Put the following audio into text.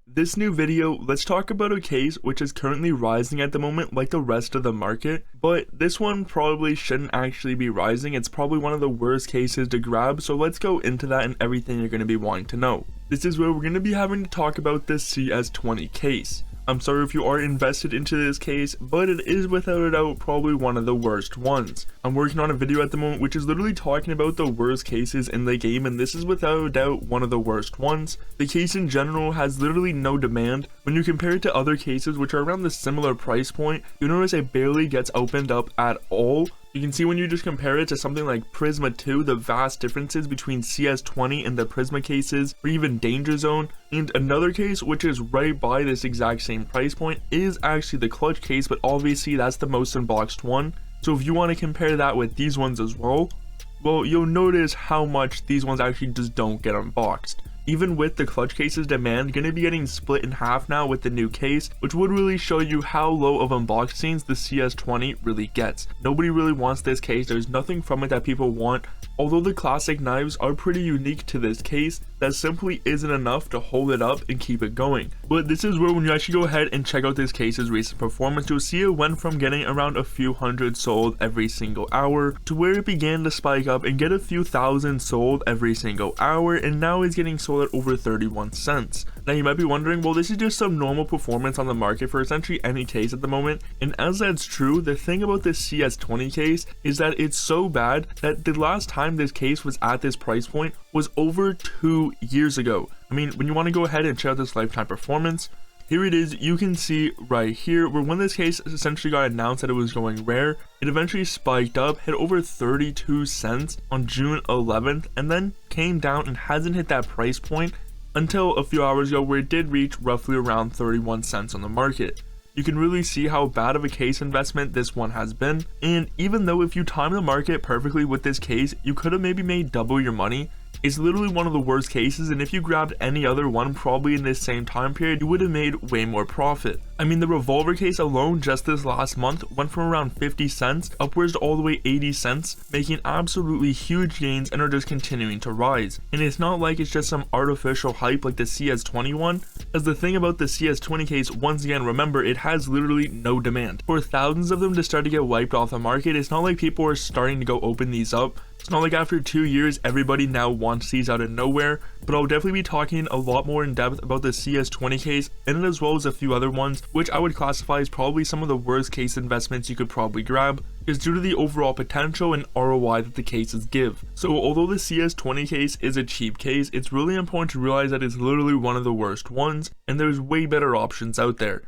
This new video, let's talk about a case which is currently rising at the moment like the rest of the market, but this one probably shouldn't actually be rising. It's probably one of the worst cases to grab, so let's go into that and everything you're going to be wanting to know. This is where we're going to be having to talk about the CS20 case. I'm sorry if you are invested into this case, but it is without a doubt probably one of the worst ones. I'm working on a video at the moment which is literally talking about the worst cases in the game, and this is without a doubt one of the worst ones. The case in general has literally no demand. When you compare it to other cases which are around the similar price point, you notice it barely gets opened up at all. You can see when you just compare it to something like Prisma 2, the vast differences between CS20 and the Prisma cases, or even Danger Zone. And another case which is right by this exact same price point is actually the Clutch case, but obviously that's the most unboxed one. So if you want to compare that with these ones as well, you'll notice how much these ones actually just don't get unboxed. Even with the Clutch case's demand going to be getting split in half now with the new case, which would really show you how low of unboxings the CS20 really gets. Nobody really wants this case. There's nothing from it that people want. Although the classic knives are pretty unique to this case, that simply isn't enough to hold it up and keep it going. But this is where when you actually go ahead and check out this case's recent performance, you'll see it went from getting around a few hundred sold every single hour to where it began to spike up and get a few thousand sold every single hour, and now is getting sold at over 31 cents. Now you might be wondering, well, this is just some normal performance on the market for essentially any case at the moment, and as that's true, the thing about this CS20 case is that it's so bad that the last time this case was at this price point was over 2 years ago. I mean, when you want to go ahead and check out this lifetime performance, here it is. You can see right here where when this case essentially got announced that it was going rare, it eventually spiked up, hit over 32 cents on June 11th, and then came down and hasn't hit that price point until a few hours ago, where it did reach roughly around 31 cents on the market. You can really see how bad of a case investment this one has been, and even though if you time the market perfectly with this case, you could have maybe made double your money, it's literally one of the worst cases, and if you grabbed any other one probably in this same time period, you would have made way more profit. I mean, the revolver case alone just this last month went from around 50 cents upwards to all the way 80 cents, making absolutely huge gains and are just continuing to rise. And it's not like it's just some artificial hype like the CS20 one, as the thing about the CS20 case, once again, remember, it has literally no demand. For thousands of them to start to get wiped off the market, it's not like people are starting to go open these up. It's not like after 2 years everybody now wants these out of nowhere, but I'll definitely be talking a lot more in depth about the CS20 case and as well as a few other ones which I would classify as probably some of the worst case investments you could probably grab, is due to the overall potential and ROI that the cases give. So although the CS20 case is a cheap case, it's really important to realize that it's literally one of the worst ones and there's way better options out there.